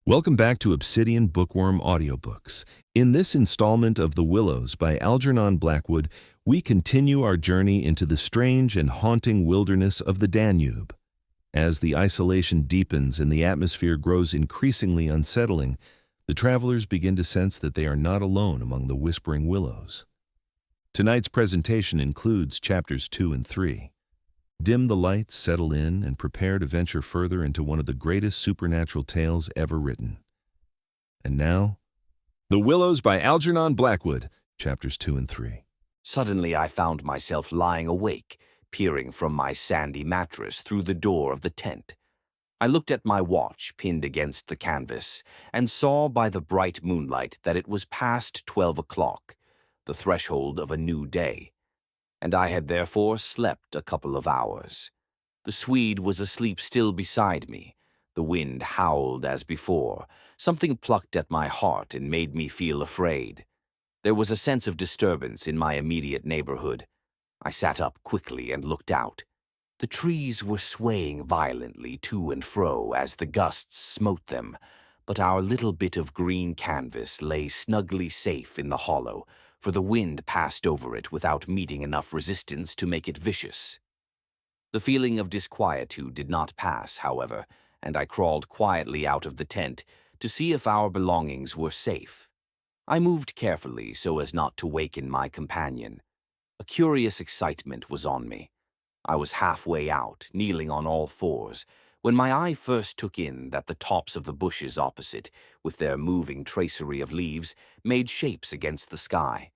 Welcome back to Obsidian Bookworm Audiobooks. In this installment of The Willows by Algernon Blackwood, we continue our journey into the strange and haunting wilderness of the Danube. As the isolation deepens and the atmosphere grows increasingly unsettling, the travelers begin to sense that they are not alone among the whispering willows. Tonight's presentation includes chapters 2 and 3. Dim the lights, settle in, and prepare to venture further into one of the greatest supernatural tales ever written. And now, The Willows by Algernon Blackwood, chapters 2 and 3. Suddenly I found myself lying awake, peering from my sandy mattress through the door of the tent. I looked at my watch pinned against the canvas and saw by the bright moonlight that it was past 12 o'clock, the threshold of a new day, and I had therefore slept a couple of hours. The Swede was asleep still beside me. The wind howled as before. Something plucked at my heart and made me feel afraid. There was a sense of disturbance in my immediate neighborhood. I sat up quickly and looked out. The trees were swaying violently to and fro as the gusts smote them, but our little bit of green canvas lay snugly safe in the hollow, for the wind passed over it without meeting enough resistance to make it vicious. The feeling of disquietude did not pass, however, and I crawled quietly out of the tent to see if our belongings were safe. I moved carefully so as not to waken my companion. A curious excitement was on me. I was halfway out, kneeling on all fours, when my eye first took in that the tops of the bushes opposite, with their moving tracery of leaves, made shapes against the sky.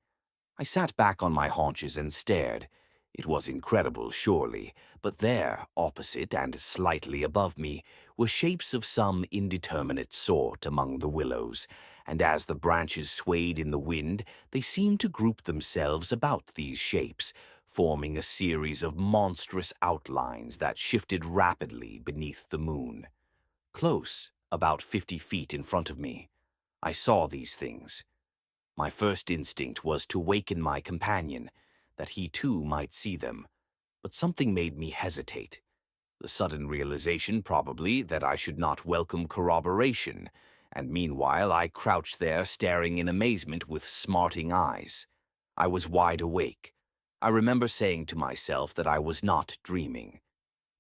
I sat back on my haunches and stared. It was incredible, surely, but there, opposite and slightly above me, were shapes of some indeterminate sort among the willows, and as the branches swayed in the wind, they seemed to group themselves about these shapes, forming a series of monstrous outlines that shifted rapidly beneath the moon. Close, about 50 feet in front of me, I saw these things. My first instinct was to waken my companion, that he too might see them, but something made me hesitate. The sudden realization, probably, that I should not welcome corroboration, and meanwhile I crouched there staring in amazement with smarting eyes. I was wide awake. I remember saying to myself that I was not dreaming.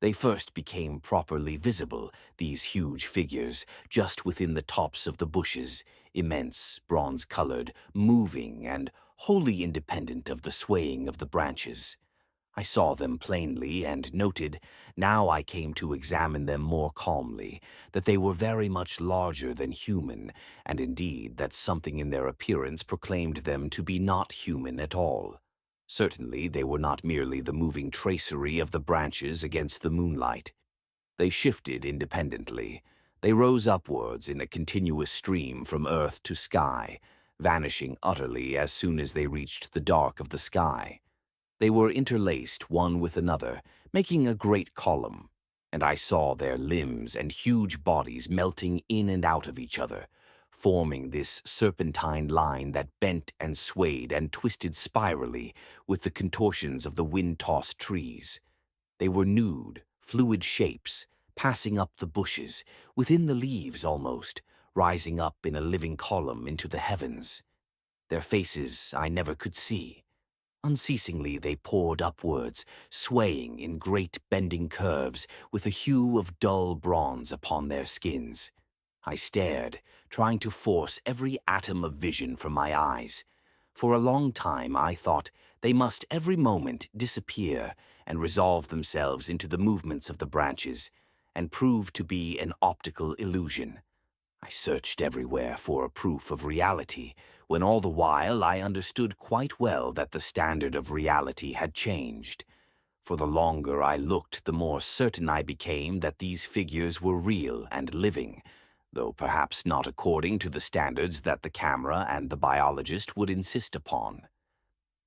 They first became properly visible, these huge figures, just within the tops of the bushes, immense, bronze-colored, moving, and wholly independent of the swaying of the branches. I saw them plainly and noted, now I came to examine them more calmly, that they were very much larger than human, and indeed that something in their appearance proclaimed them to be not human at all. Certainly they were not merely the moving tracery of the branches against the moonlight. They shifted independently. They rose upwards in a continuous stream from earth to sky, vanishing utterly as soon as they reached the dark of the sky. They were interlaced one with another, making a great column, and I saw their limbs and huge bodies melting in and out of each other, forming this serpentine line that bent and swayed and twisted spirally with the contortions of the wind-tossed trees. They were nude, fluid shapes, passing up the bushes, within the leaves almost, rising up in a living column into the heavens. Their faces I never could see. Unceasingly they poured upwards, swaying in great bending curves with a hue of dull bronze upon their skins. I stared, trying to force every atom of vision from my eyes. For a long time I thought they must every moment disappear and resolve themselves into the movements of the branches, and prove to be an optical illusion. I searched everywhere for a proof of reality, when all the while I understood quite well that the standard of reality had changed. For the longer I looked, the more certain I became that these figures were real and living, though perhaps not according to the standards that the camera and the biologist would insist upon.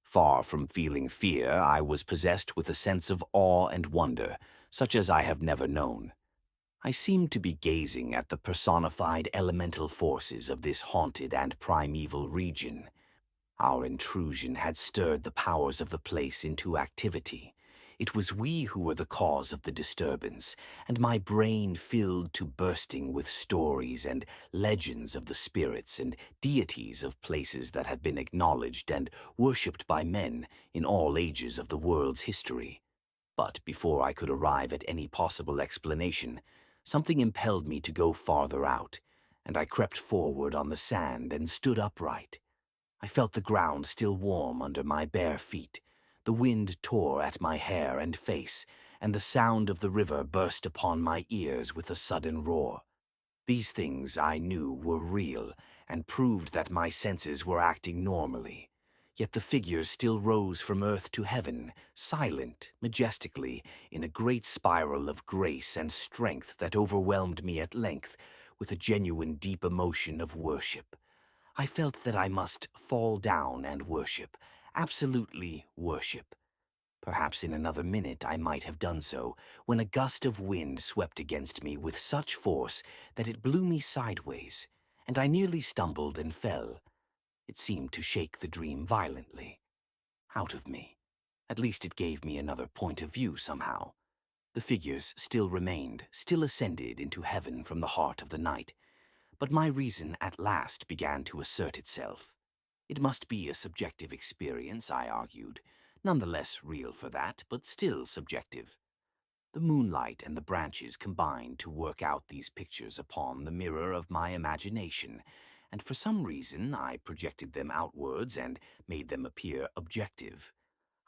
Far from feeling fear, I was possessed with a sense of awe and wonder, such as I have never known. I seemed to be gazing at the personified elemental forces of this haunted and primeval region. Our intrusion had stirred the powers of the place into activity. It was we who were the cause of the disturbance, and my brain filled to bursting with stories and legends of the spirits and deities of places that have been acknowledged and worshipped by men in all ages of the world's history. But before I could arrive at any possible explanation, something impelled me to go farther out, and I crept forward on the sand and stood upright. I felt the ground still warm under my bare feet. The wind tore at my hair and face, and the sound of the river burst upon my ears with a sudden roar. These things I knew were real and proved that my senses were acting normally. Yet the figures still rose from earth to heaven, silent, majestically, in a great spiral of grace and strength that overwhelmed me at length with a genuine deep emotion of worship. I felt that I must fall down and worship, absolutely worship. Perhaps in another minute I might have done so, when a gust of wind swept against me with such force that it blew me sideways, and I nearly stumbled and fell. It seemed to shake the dream violently. Out of me. At least it gave me another point of view somehow. The figures still remained, still ascended into heaven from the heart of the night. But my reason at last began to assert itself. It must be a subjective experience, I argued, none the less real for that, but still subjective. The moonlight and the branches combined to work out these pictures upon the mirror of my imagination, and for some reason I projected them outwards and made them appear objective.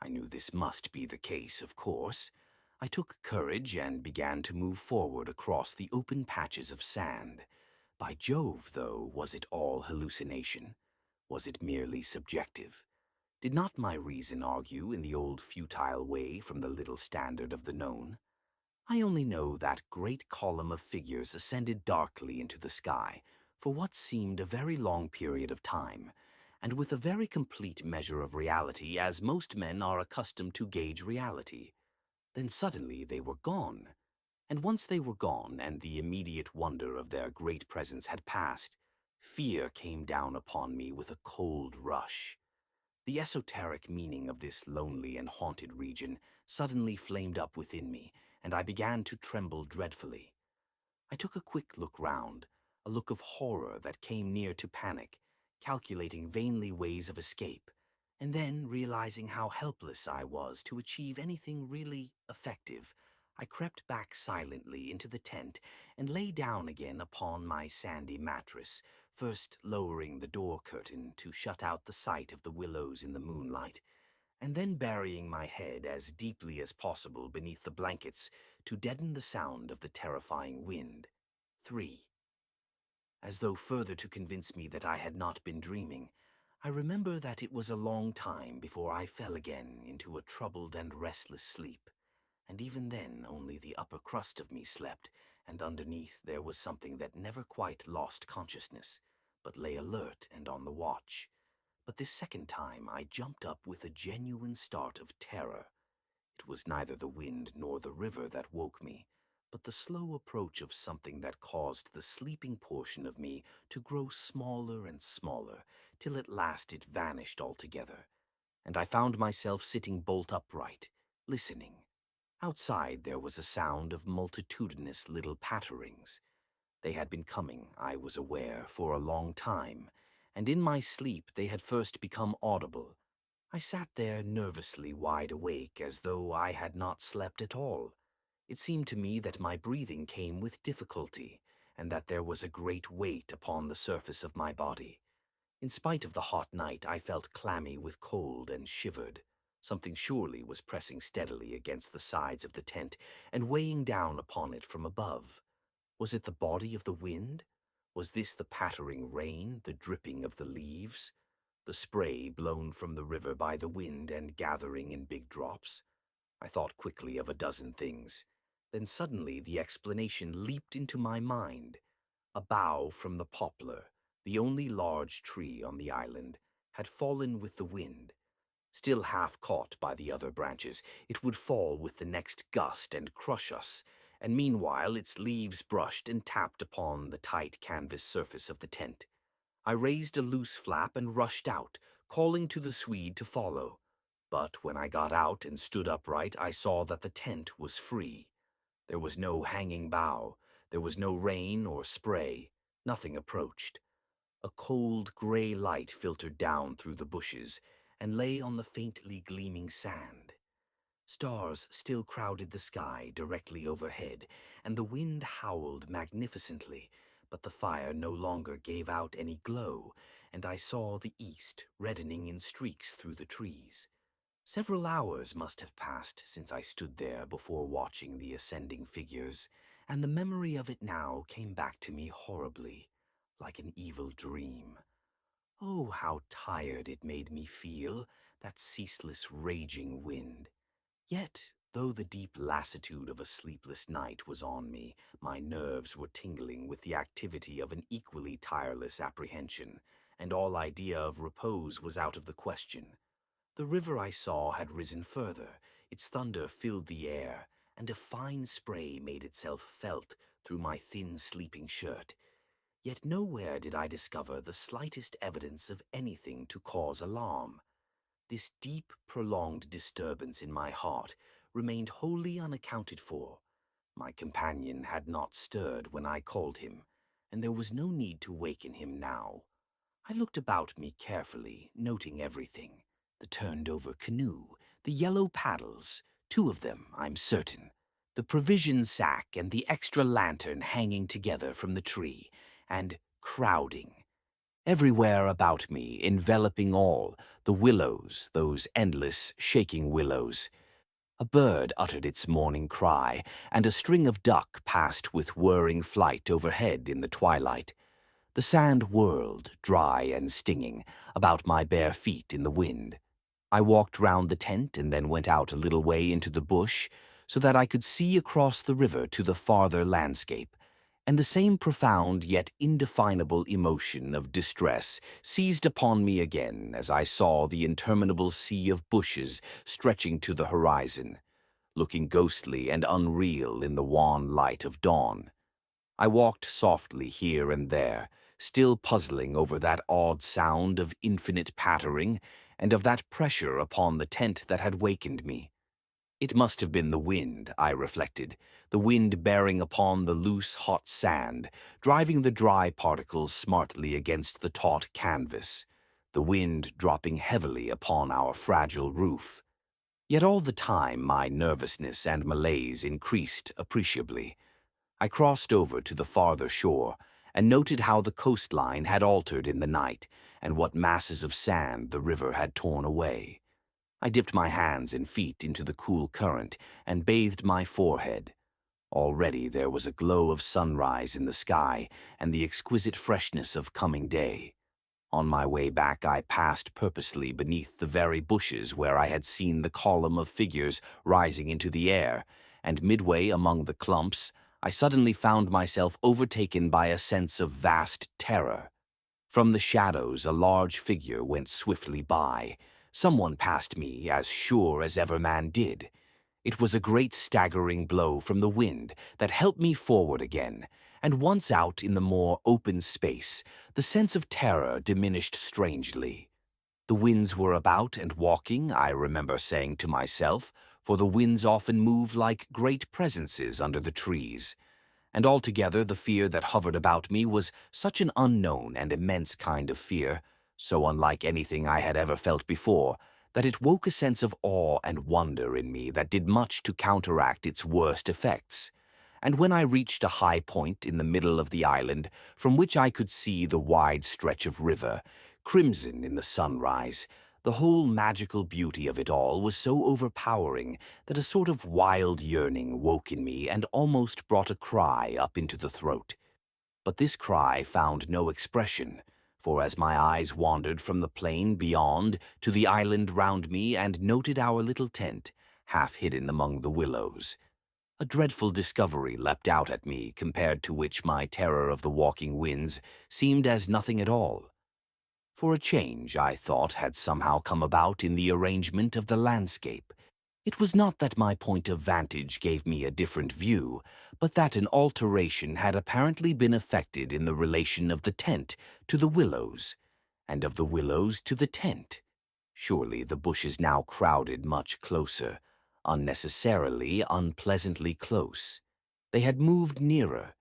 I knew this must be the case, of course. I took courage and began to move forward across the open patches of sand. By Jove, though, was it all hallucination? Was it merely subjective? Did not my reason argue in the old futile way from the little standard of the known? I only know that great column of figures ascended darkly into the sky for what seemed a very long period of time, and with a very complete measure of reality, as most men are accustomed to gauge reality. Then suddenly they were gone. And once they were gone, and the immediate wonder of their great presence had passed, fear came down upon me with a cold rush. The esoteric meaning of this lonely and haunted region suddenly flamed up within me, and I began to tremble dreadfully. I took a quick look round, a look of horror that came near to panic, calculating vainly ways of escape, and then, realizing how helpless I was to achieve anything really effective, I crept back silently into the tent and lay down again upon my sandy mattress, first lowering the door curtain to shut out the sight of the willows in the moonlight, and then burying my head as deeply as possible beneath the blankets to deaden the sound of the terrifying wind. 3. As though further to convince me that I had not been dreaming, I remember that it was a long time before I fell again into a troubled and restless sleep, and even then only the upper crust of me slept, and underneath there was something that never quite lost consciousness, but lay alert and on the watch. But this second time I jumped up with a genuine start of terror. It was neither the wind nor the river that woke me, but the slow approach of something that caused the sleeping portion of me to grow smaller and smaller, till at last it vanished altogether, and I found myself sitting bolt upright, listening. Outside there was a sound of multitudinous little patterings. They had been coming, I was aware, for a long time, and in my sleep they had first become audible. I sat there nervously wide awake, as though I had not slept at all. It seemed to me that my breathing came with difficulty, and that there was a great weight upon the surface of my body. In spite of the hot night, I felt clammy with cold and shivered. Something surely was pressing steadily against the sides of the tent and weighing down upon it from above. Was it the body of the wind? Was this the pattering rain, the dripping of the leaves? The spray blown from the river by the wind and gathering in big drops? I thought quickly of a dozen things. Then suddenly the explanation leaped into my mind. A bough from the poplar, the only large tree on the island, had fallen with the wind. Still half caught by the other branches, it would fall with the next gust and crush us, and meanwhile its leaves brushed and tapped upon the tight canvas surface of the tent. I raised a loose flap and rushed out, calling to the Swede to follow. But when I got out and stood upright, I saw that the tent was free. There was no hanging bough, there was no rain or spray, nothing approached. A cold gray light filtered down through the bushes and lay on the faintly gleaming sand. Stars still crowded the sky directly overhead, and the wind howled magnificently, but the fire no longer gave out any glow, and I saw the east reddening in streaks through the trees. Several hours must have passed since I stood there before watching the ascending figures, and the memory of it now came back to me horribly, like an evil dream. Oh, how tired it made me feel, that ceaseless raging wind. Yet, though the deep lassitude of a sleepless night was on me, my nerves were tingling with the activity of an equally tireless apprehension, and all idea of repose was out of the question. The river I saw had risen further, its thunder filled the air, and a fine spray made itself felt through my thin sleeping shirt. Yet nowhere did I discover the slightest evidence of anything to cause alarm. This deep, prolonged disturbance in my heart remained wholly unaccounted for. My companion had not stirred when I called him, and there was no need to waken him now. I looked about me carefully, noting everything. The turned-over canoe, the yellow paddles, 2 of them, I'm certain, the provision sack and the extra lantern hanging together from the tree, and crowding. Everywhere about me, enveloping all, the willows, those endless, shaking willows. A bird uttered its morning cry, and a string of duck passed with whirring flight overhead in the twilight. The sand whirled, dry and stinging, about my bare feet in the wind. I walked round the tent and then went out a little way into the bush, so that I could see across the river to the farther landscape, and the same profound yet indefinable emotion of distress seized upon me again as I saw the interminable sea of bushes stretching to the horizon, looking ghostly and unreal in the wan light of dawn. I walked softly here and there, still puzzling over that odd sound of infinite pattering and of that pressure upon the tent that had wakened me. It must have been the wind, I reflected, the wind bearing upon the loose, hot sand, driving the dry particles smartly against the taut canvas, the wind dropping heavily upon our fragile roof. Yet all the time my nervousness and malaise increased appreciably. I crossed over to the farther shore and noted how the coastline had altered in the night and what masses of sand the river had torn away. I dipped my hands and feet into the cool current and bathed my forehead. Already there was a glow of sunrise in the sky and the exquisite freshness of coming day. On my way back, I passed purposely beneath the very bushes where I had seen the column of figures rising into the air, and midway among the clumps, I suddenly found myself overtaken by a sense of vast terror. From the shadows, a large figure went swiftly by. Someone passed me, as sure as ever man did. It was a great staggering blow from the wind that helped me forward again, and once out in the more open space, the sense of terror diminished strangely. The winds were about and walking, I remember saying to myself, for the winds often move like great presences under the trees. And altogether the fear that hovered about me was such an unknown and immense kind of fear, so unlike anything I had ever felt before, that it woke a sense of awe and wonder in me that did much to counteract its worst effects. And when I reached a high point in the middle of the island, from which I could see the wide stretch of river, crimson in the sunrise, the whole magical beauty of it all was so overpowering that a sort of wild yearning woke in me and almost brought a cry up into the throat. But this cry found no expression, for as my eyes wandered from the plain beyond to the island round me and noted our little tent, half hidden among the willows, a dreadful discovery leapt out at me, compared to which my terror of the walking winds seemed as nothing at all. For a change, I thought, had somehow come about in the arrangement of the landscape. It was not that my point of vantage gave me a different view, but that an alteration had apparently been effected in the relation of the tent to the willows, and of the willows to the tent. Surely the bushes now crowded much closer, unnecessarily, unpleasantly close. They had moved nearer,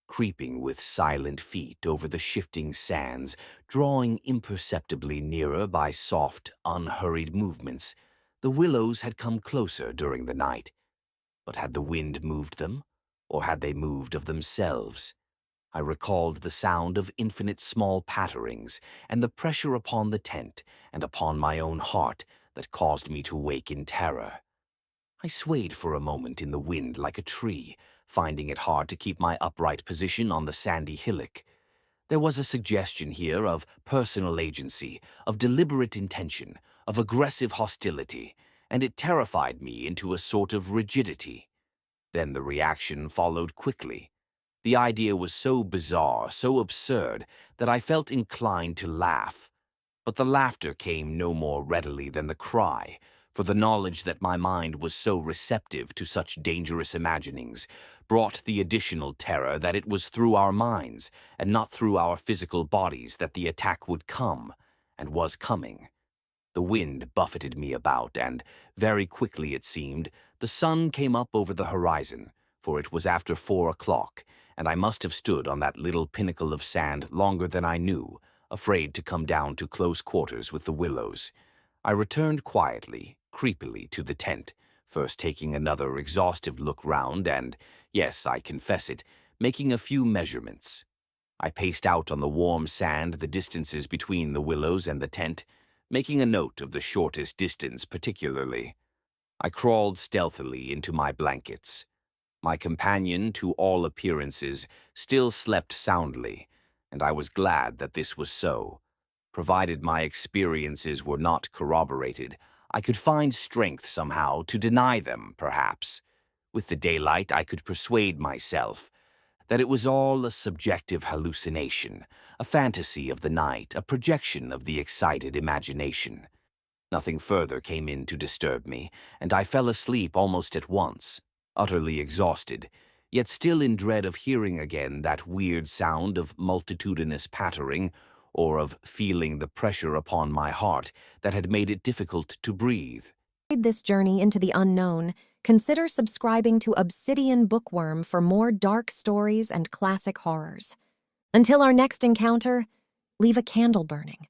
creeping with silent feet over the shifting sands, drawing imperceptibly nearer by soft, unhurried movements. The willows had come closer during the night. But had the wind moved them, or had they moved of themselves? I recalled the sound of infinite small patterings and the pressure upon the tent and upon my own heart that caused me to wake in terror. I swayed for a moment in the wind like a tree, finding it hard to keep my upright position on the sandy hillock. There was a suggestion here of personal agency, of deliberate intention, of aggressive hostility, and it terrified me into a sort of rigidity. Then the reaction followed quickly. The idea was so bizarre, so absurd, that I felt inclined to laugh. But the laughter came no more readily than the cry, for the knowledge that my mind was so receptive to such dangerous imaginings brought the additional terror that it was through our minds and not through our physical bodies that the attack would come, and was coming. The wind buffeted me about, and, very quickly it seemed, the sun came up over the horizon, for it was after 4 o'clock, and I must have stood on that little pinnacle of sand longer than I knew, afraid to come down to close quarters with the willows. I returned quietly, creepily, to the tent, first taking another exhaustive look round and, yes, I confess it, making a few measurements. I paced out on the warm sand the distances between the willows and the tent, making a note of the shortest distance particularly. I crawled stealthily into my blankets. My companion, to all appearances, still slept soundly, and I was glad that this was so. Provided my experiences were not corroborated, I could find strength somehow to deny them, perhaps. With the daylight, I could persuade myself that it was all a subjective hallucination, a fantasy of the night, a projection of the excited imagination. Nothing further came in to disturb me, and I fell asleep almost at once, utterly exhausted, yet still in dread of hearing again that weird sound of multitudinous pattering, or of feeling the pressure upon my heart that had made it difficult to breathe. This journey into the unknown, consider subscribing to Obsidian Bookworm for more dark stories and classic horrors. Until our next encounter, leave a candle burning.